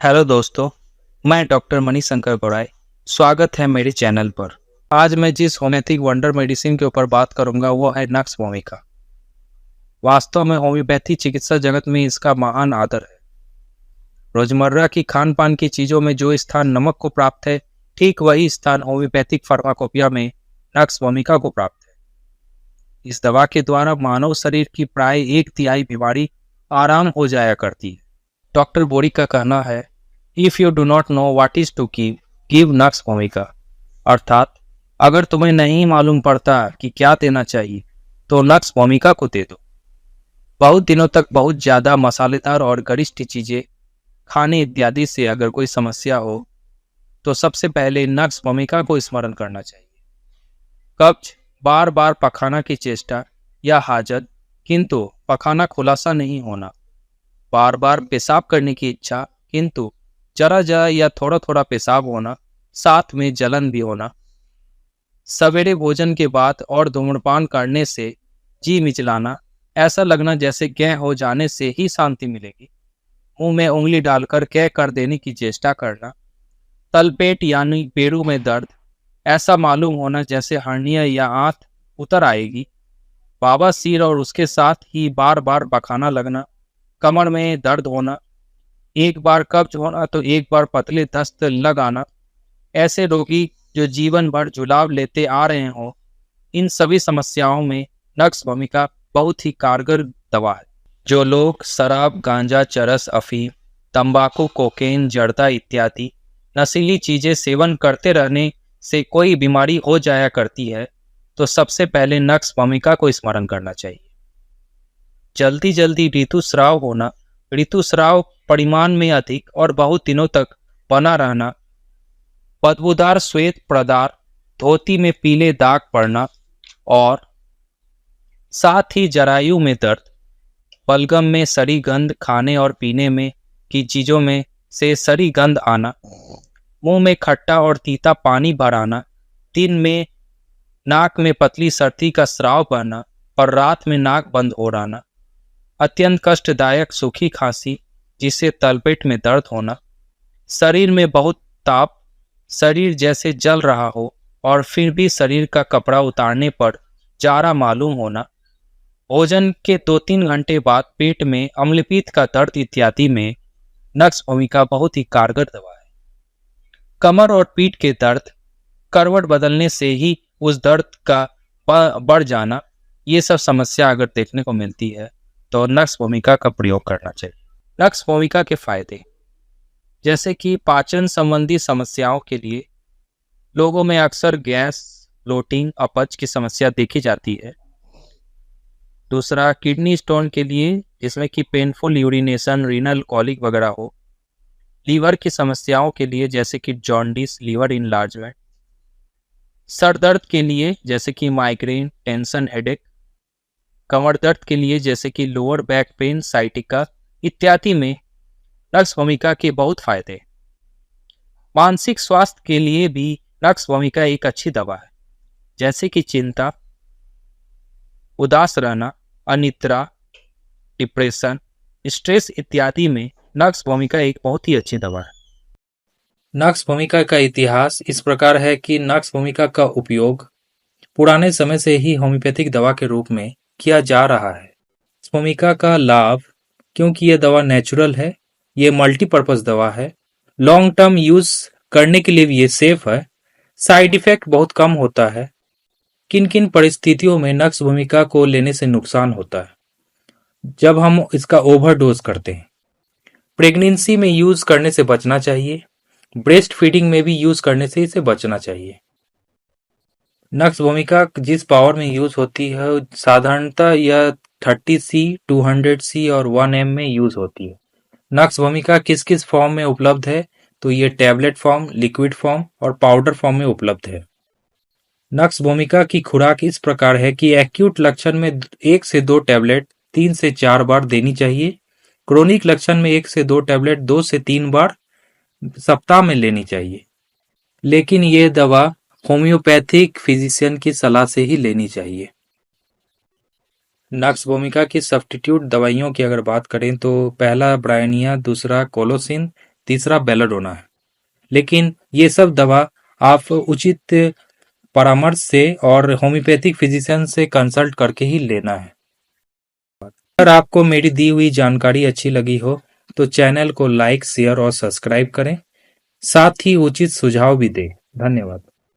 Hello दोस्तों, मैं doctor Manishankar गौड़ाई। स्वागत है मेरे चैनल पर। आज मैं जिस होम्योपैथिक वंडर मेडिसिन के ऊपर बात करूंगा वो है नक्स भूमिका। वास्तव में होम्योपैथी चिकित्सा जगत में इसका महान आदर है। रोजमर्रा की खान पान की चीज़ों में जो स्थान नमक को प्राप्त है, ठीक वही स्थान होम्योपैथिक फार्माकोपिया में नक्स भूमिका को प्राप्त है। इस दवा के द्वारा मानव शरीर की प्राय 1/3 बीमारी आराम हो जाया करती है। डॉक्टर बोरी का कहना है, if you do not know what is to give नक्स भूमिका। अर्थात अगर तुम्हें नहीं मालूम पड़ता कि क्या देना चाहिए तो नक्स भूमिका को दे दो। बहुत दिनों तक बहुत ज़्यादा मसालेदार और गरिष्ठ चीज़ें खाने इत्यादि से अगर कोई समस्या हो तो सबसे पहले नक्स भूमिका को स्मरण करना चाहिए। कब्ज, बार बार पखाना की चेष्टा या हाजत, किंतु पखाना खुलासा नहीं होना, बार बार पेशाब करने की इच्छा किंतु जरा जरा या थोड़ा थोड़ा पेशाब होना, साथ में जलन भी होना, सवेरे भोजन के बाद और धूम्रपान करने से जी मिचलाना, ऐसा लगना जैसे गैं हो जाने से ही शांति मिलेगी, मुंह में उंगली डालकर कै कर देने की चेष्टा करना, तलपेट यानी पेड़ों में दर्द, ऐसा मालूम होना जैसे हर्निया या आंत उतर आएगी, बाबा सिर और उसके साथ ही बार बार पखाना लगना, कमर में दर्द होना, एक बार कब्ज होना तो एक बार पतले दस्त लग आना, ऐसे रोगी जो जीवन भर जुलाब लेते आ रहे हों, इन सभी समस्याओं में नक्स भूमिका बहुत ही कारगर दवा है। जो लोग शराब, गांजा, चरस, अफीम, तंबाकू, कोकेन, जर्दा इत्यादि नशीली चीजें सेवन करते रहने से कोई बीमारी हो जाया करती है तो सबसे पहले नक्स भूमिका को स्मरण करना चाहिए। जल्दी जल्दी ऋतुस्राव होना, ऋतुस्राव परिमाण में अधिक और बहुत दिनों तक बना रहना, बदबूदार श्वेत पदार्थ, धोती में पीले दाग पड़ना और साथ ही जरायु में दर्द, बलगम में सड़ी गंध, खाने और पीने में की चीजों में से सड़ी गंध आना, मुंह में खट्टा और तीता पानी भर आना, दिन में नाक में पतली सर्दी का स्राव बहना और रात में नाक बंद हो रहना, अत्यंत कष्टदायक सूखी खांसी जिससे तलपेट में दर्द होना, शरीर में बहुत ताप, शरीर जैसे जल रहा हो और फिर भी शरीर का कपड़ा उतारने पर जारा मालूम होना, भोजन के 2-3 घंटे बाद पेट में अम्लपीत का दर्द इत्यादि में नक्स भूमिका बहुत ही कारगर दवा है। कमर और पीठ के दर्द, करवट बदलने से ही उस दर्द का बढ़ जाना, ये सब समस्या अगर देखने को मिलती है तो नक्स भूमिका का प्रयोग करना चाहिए। नक्स भूमिका के फायदे जैसे कि पाचन संबंधी समस्याओं के लिए लोगों में अक्सर गैस, ब्लोटिंग, अपच की समस्या देखी जाती है। दूसरा, किडनी स्टोन के लिए जिसमें कि पेनफुल यूरिनेशन, रीनल कॉलिक वगैरह हो। लीवर की समस्याओं के लिए जैसे कि जॉन्डिस, लीवर इनलार्जमेंट। सर दर्द के लिए जैसे कि माइग्रेन, टेंशन, हेडेक। कमर दर्द के लिए जैसे कि लोअर बैक पेन, साइटिका इत्यादि में नक्स भूमिका के बहुत फायदे। मानसिक स्वास्थ्य के लिए भी नक्स भूमिका एक अच्छी दवा है, जैसे कि चिंता, उदास रहना, अनिद्रा, डिप्रेशन, स्ट्रेस इत्यादि में नक्स भूमिका एक बहुत ही अच्छी दवा है। नक्स भूमिका का इतिहास इस प्रकार है कि नक्स भूमिका का उपयोग पुराने समय से ही होम्योपैथिक दवा के रूप में किया जा रहा है। इस भूमिका का लाभ, क्योंकि यह दवा नेचुरल है, ये मल्टीपर्पज दवा है, लॉन्ग टर्म यूज करने के लिए भी ये सेफ है, साइड इफेक्ट बहुत कम होता है। किन किन परिस्थितियों में नक्स भूमिका को लेने से नुकसान होता है? जब हम इसका ओवरडोज करते हैं, प्रेगनेंसी में यूज करने से बचना चाहिए, ब्रेस्ट फीडिंग में भी यूज करने से इसे बचना चाहिए। नक्स भूमिका जिस पावर में यूज होती है साधारणतः यह 30C, 200C और 1 M में यूज होती है। नक्स भूमिका किस किस फॉर्म में उपलब्ध है? तो ये टैबलेट फॉर्म, लिक्विड फॉर्म और पाउडर फॉर्म में उपलब्ध है। नक्स भूमिका की खुराक इस प्रकार है कि एक्यूट लक्षण में 1 से 2 टैबलेट 3 से 4 बार देनी चाहिए। क्रोनिक लक्षण में 1 से 2 टैबलेट 2 से 3 बार सप्ताह में लेनी चाहिए, लेकिन ये दवा होम्योपैथिक फिजिशियन की सलाह से ही लेनी चाहिए। नक्स भूमिका की सब्स्टिट्यूट दवाइयों की अगर बात करें तो पहला ब्रायनिया, दूसरा कोलोसिन, तीसरा बेलाडोना है। लेकिन ये सब दवा आप उचित परामर्श से और होम्योपैथिक फिजिशियन से कंसल्ट करके ही लेना है। अगर आपको मेरी दी हुई जानकारी अच्छी लगी हो तो चैनल को लाइक, शेयर और सब्सक्राइब करें, साथ ही उचित सुझाव भी दें। धन्यवाद।